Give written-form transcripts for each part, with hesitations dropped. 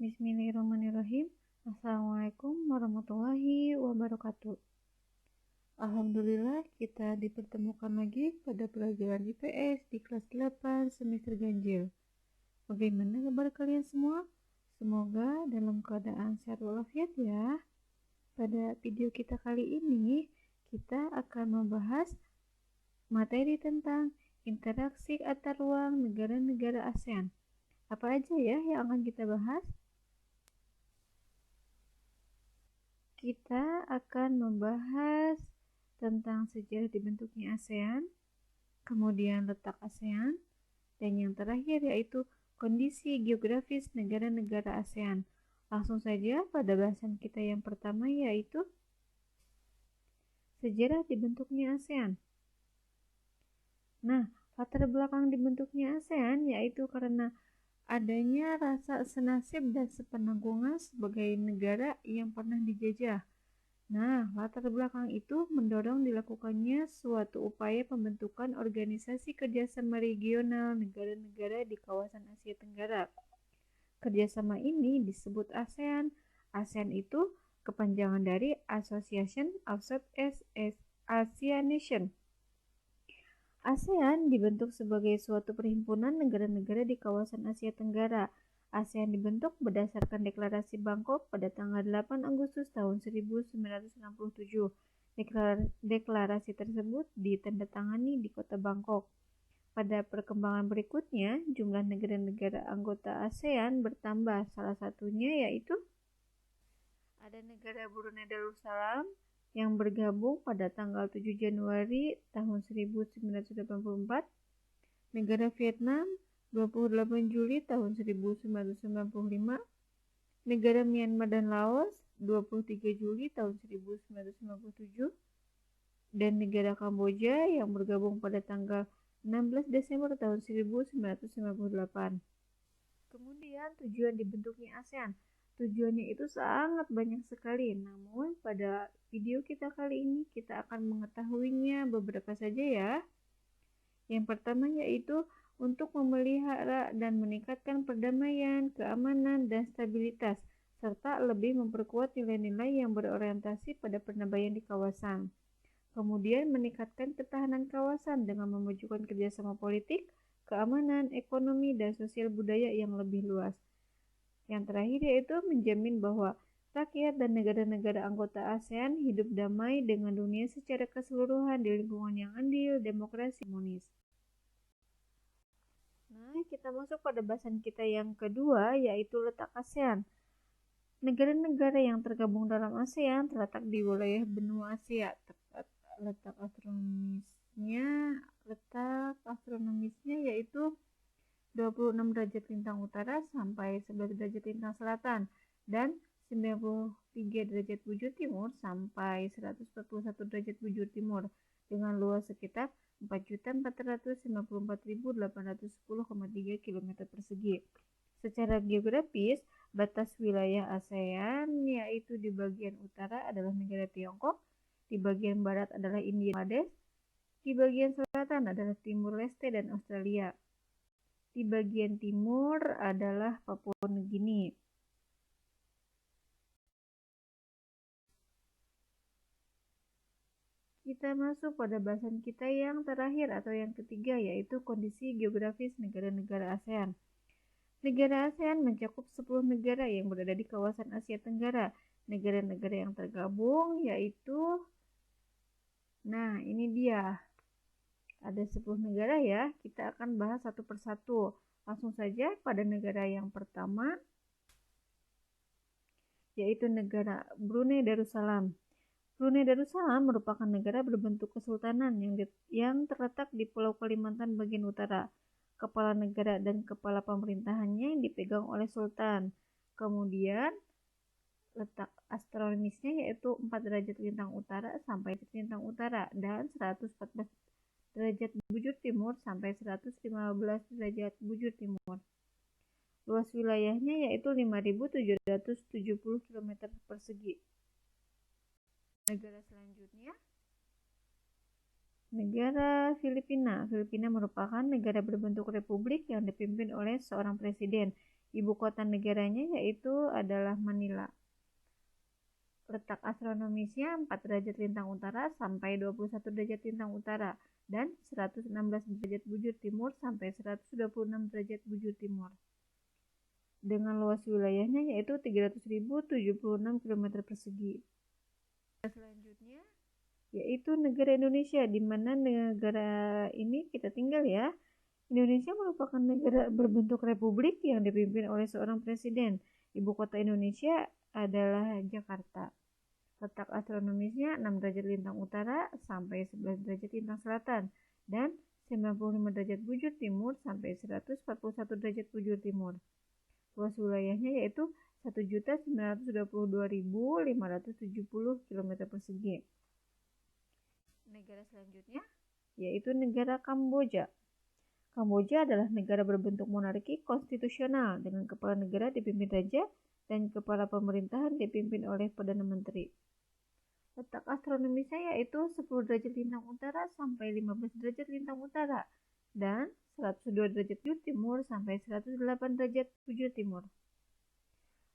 Bismillahirrahmanirrahim. Assalamualaikum warahmatullahi wabarakatuh. Alhamdulillah kita dipertemukan lagi pada pelajaran IPS di kelas 8 semester ganjil. Bagaimana kabar kalian semua? Semoga dalam keadaan sehat walafiat ya. Pada video kita kali ini kita akan membahas materi tentang interaksi antar ruang negara-negara ASEAN. Apa aja ya yang akan kita bahas? Kita akan membahas tentang sejarah dibentuknya ASEAN, kemudian letak ASEAN, dan yang terakhir yaitu kondisi geografis negara-negara ASEAN. Langsung saja pada bahasan kita yang pertama yaitu sejarah dibentuknya ASEAN. Nah, latar belakang dibentuknya ASEAN yaitu karena adanya rasa senasib dan sepenanggungan sebagai negara yang pernah dijajah. Nah, latar belakang itu mendorong dilakukannya suatu upaya pembentukan organisasi kerjasama regional negara-negara di kawasan Asia Tenggara. Kerjasama ini disebut ASEAN. ASEAN itu kepanjangan dari Association of Southeast Asian Nations. ASEAN dibentuk sebagai suatu perhimpunan negara-negara di kawasan Asia Tenggara. ASEAN dibentuk berdasarkan Deklarasi Bangkok pada tanggal 8 Agustus tahun 1967. Deklarasi tersebut ditandatangani di kota Bangkok. Pada perkembangan berikutnya, jumlah negara-negara anggota ASEAN bertambah. Salah satunya yaitu ada negara Brunei Darussalam yang bergabung pada tanggal 7 Januari tahun 1984, negara Vietnam 28 Juli tahun 1995, negara Myanmar dan Laos 23 Juli tahun 1997, dan negara Kamboja yang bergabung pada tanggal 16 Desember tahun 1998. Kemudian tujuan dibentuknya ASEAN. Tujuannya itu sangat banyak sekali, namun pada video kita kali ini kita akan mengetahuinya beberapa saja ya. Yang pertama yaitu untuk memelihara dan meningkatkan perdamaian, keamanan, dan stabilitas, serta lebih memperkuat nilai-nilai yang berorientasi pada perdamaian di kawasan. Kemudian meningkatkan ketahanan kawasan dengan memajukan kerjasama politik, keamanan, ekonomi, dan sosial budaya yang lebih luas. Yang terakhir yaitu menjamin bahwa rakyat dan negara-negara anggota ASEAN hidup damai dengan dunia secara keseluruhan di lingkungan yang adil, demokrasi, komunis. Nah, kita masuk pada bahasan kita yang kedua yaitu letak ASEAN. Negara-negara yang tergabung dalam ASEAN terletak di wilayah benua Asia. Letak astronomisnya yaitu 26 derajat lintang utara sampai 11 derajat lintang selatan dan 93 derajat bujur timur sampai 141 derajat bujur timur dengan luas sekitar 4.454.810,3 km persegi. Secara geografis, batas wilayah ASEAN yaitu di bagian utara adalah negara Tiongkok, di bagian barat adalah India dan Bangladesh, di bagian selatan adalah Timur Leste dan Australia. Di bagian timur adalah Papua Nugini. Kita masuk pada bahasan kita yang terakhir atau yang ketiga yaitu kondisi geografis negara-negara ASEAN. Negara ASEAN mencakup 10 negara yang berada di kawasan Asia Tenggara. Negara-negara yang tergabung yaitu, nah ini dia. Ada 10 negara ya, kita akan bahas satu persatu. Langsung saja pada negara yang pertama, yaitu negara Brunei Darussalam. Brunei Darussalam merupakan negara berbentuk kesultanan yang terletak di Pulau Kalimantan bagian utara. Kepala negara dan kepala pemerintahannya dipegang oleh sultan. Kemudian letak astronomisnya yaitu 4 derajat lintang utara sampai lintang utara dan 114 derajat bujur timur sampai 115 derajat bujur timur. Luas wilayahnya yaitu 5.770 km persegi. Negara selanjutnya, negara Filipina. Filipina merupakan negara berbentuk republik yang dipimpin oleh seorang presiden Ibu kota negaranya yaitu adalah Manila. Letak astronomisnya 4 derajat lintang utara sampai 21 derajat lintang utara dan 116 derajat bujur timur sampai 126 derajat bujur timur. Dengan luas wilayahnya yaitu 300.076 km persegi. Selanjutnya yaitu negara Indonesia, di mana negara ini kita tinggal ya. Indonesia merupakan negara berbentuk republik yang dipimpin oleh seorang presiden. Ibu kota Indonesia adalah Jakarta. Letak astronomisnya 6 derajat lintang utara sampai 11 derajat lintang selatan dan 95 derajat bujur timur sampai 141 derajat bujur timur. Luas wilayahnya yaitu 1.922.570 km persegi. Negara selanjutnya yaitu negara Kamboja. Kamboja adalah negara berbentuk monarki konstitusional dengan kepala negara dipimpin raja dan kepala pemerintahan dipimpin oleh Perdana Menteri. Letak astronomisnya yaitu 10 derajat lintang utara sampai 15 derajat lintang utara dan 102 derajat bujur timur sampai 108 derajat bujur timur.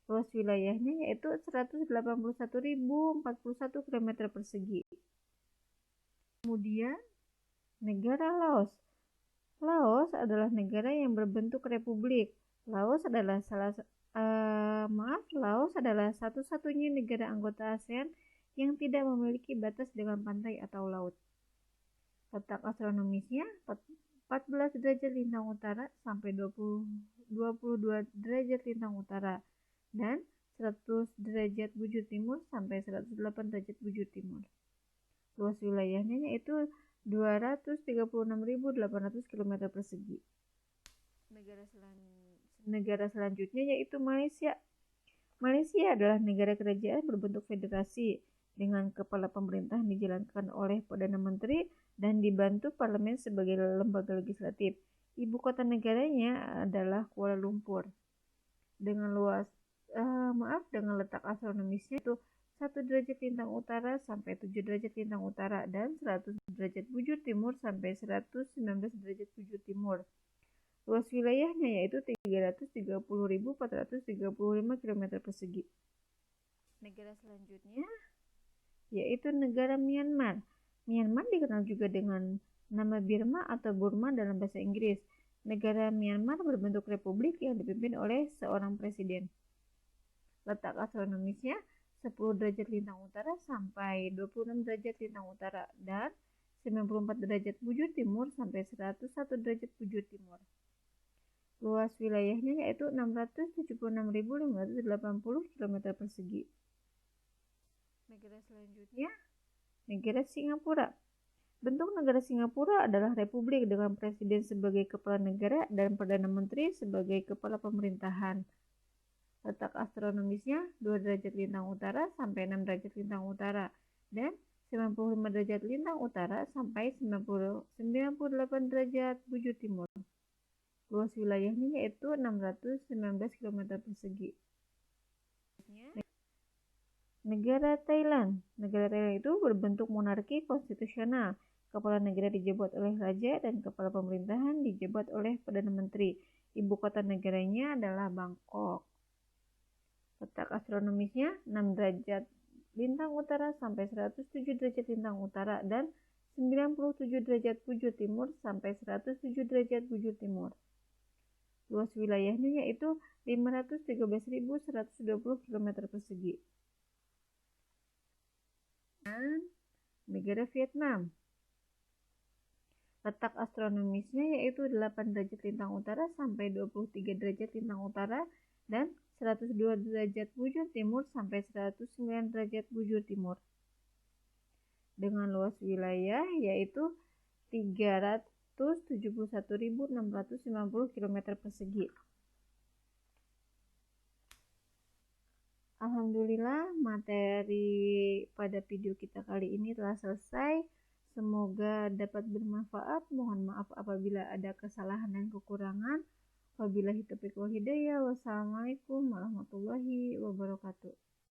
Luas wilayahnya yaitu 181.041 km persegi. Kemudian negara Laos. Laos adalah negara yang berbentuk republik. Laos adalah satu-satunya negara anggota ASEAN yang tidak memiliki batas dengan pantai atau laut. Letak astronomisnya 14 derajat lintang utara sampai 22 derajat lintang utara dan 100 derajat bujur timur sampai 108 derajat bujur timur. Luas wilayahnya yaitu 236.800 km persegi. Negara selanjutnya yaitu Malaysia. Malaysia adalah negara kerajaan berbentuk federasi dengan kepala pemerintahan dijalankan oleh Perdana Menteri dan dibantu parlemen sebagai lembaga legislatif. Ibu kota negaranya adalah Kuala Lumpur. Dengan letak astronomisnya itu 1 derajat lintang utara sampai 7 derajat lintang utara dan 100 derajat bujur timur sampai 119 derajat bujur timur. Luas wilayahnya yaitu 330.435 km persegi. Negara selanjutnya yaitu negara Myanmar. Myanmar dikenal juga dengan nama Birma atau Burma dalam bahasa Inggris. Negara Myanmar berbentuk republik yang dipimpin oleh seorang presiden. Letak astronomisnya 10 derajat lintang utara sampai 26 derajat lintang utara dan 94 derajat bujur timur sampai 101 derajat bujur timur. Luas wilayahnya yaitu 676.580 km persegi. Negara selanjutnya, negara Singapura. Bentuk negara Singapura adalah republik dengan presiden sebagai kepala negara dan perdana menteri sebagai kepala pemerintahan. Letak astronomisnya 2 derajat lintang utara sampai 6 derajat lintang utara dan 95 derajat lintang utara sampai 98 derajat bujur timur. Luas wilayahnya yaitu 619 km persegi. Negara Thailand. Negara Thailand itu berbentuk monarki konstitusional. Kepala negara dijabat oleh raja dan kepala pemerintahan dijabat oleh Perdana Menteri. Ibu kota negaranya adalah Bangkok. Letak astronomisnya 6 derajat lintang utara sampai 107 derajat lintang utara dan 97 derajat bujur timur sampai 107 derajat bujur timur. Luas wilayahnya yaitu 513.120 km persegi. Dan negara Vietnam. Letak astronomisnya yaitu 8 derajat lintang utara sampai 23 derajat lintang utara dan 102 derajat bujur timur sampai 109 derajat bujur timur. Dengan luas wilayah yaitu 371.650 km persegi. Alhamdulillah, materi pada video kita kali ini telah selesai. Semoga dapat bermanfaat. Mohon maaf apabila ada kesalahan dan kekurangan. Wabillahi taufiq wal hidayah. Wassalamualaikum warahmatullahi wabarakatuh.